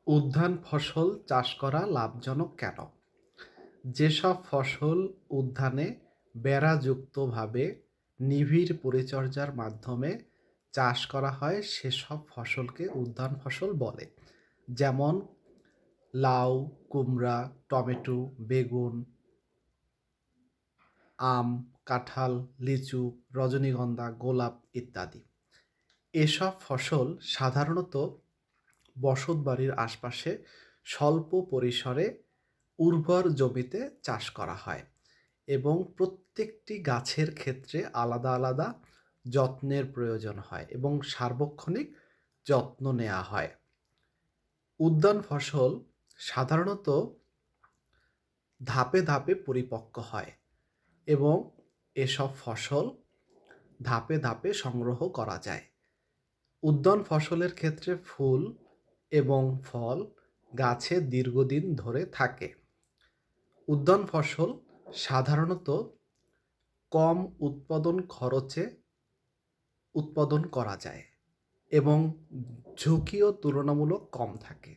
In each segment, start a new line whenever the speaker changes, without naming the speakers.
উদ্যান ফসল চাষ করা লাভজনক কেন? যেসব ফসল উদ্যানে বেড়াযুক্তভাবে নিবিড় পরিচর্যার মাধ্যমে চাষ করা হয় সেসব ফসলকে উদ্যান ফসল বলে। যেমন লাউ, কুমড়া, টমেটো, বেগুন, আম, কাঁঠাল, লিচু, রজনীগন্ধা, গোলাপ ইত্যাদি। এসব ফসল সাধারণত বসতবাড়ির আশপাশে স্বল্প পরিসরে উর্বর জমিতে চাষ করা হয় এবং প্রত্যেকটি গাছের ক্ষেত্রে আলাদা আলাদা যত্নের প্রয়োজন হয় এবং সার্বক্ষণিক যত্ন নেওয়া হয়। উদ্যান ফসল সাধারণত ধাপে ধাপে পরিপক্ক হয় এবং এসব ফসল ধাপে ধাপে সংগ্রহ করা যায়। উদ্যান ফসলের ক্ষেত্রে ফুল এবং ফল গাছে দীর্ঘদিন ধরে থাকে। উদ্যান ফসল সাধারণত কম উৎপাদন খরচে উৎপাদন করা যায় এবং ঝুঁকিও তুলনামূলক কম থাকে।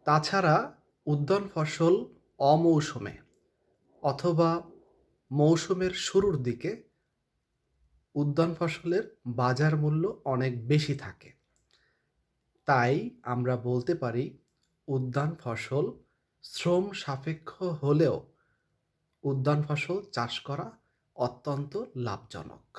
তাছাড়া উদ্যান ফসল অমৌসুমে অথবা মৌসুমের শুরুর দিকে উদ্যান ফসলের বাজার মূল্য অনেক বেশি থাকে। তাই আমরা বলতে পারি উদ্যান ফসল শ্রম সাপেক্ষ হলেও উদ্যান ফসল চাষ করা অত্যন্ত লাভজনক।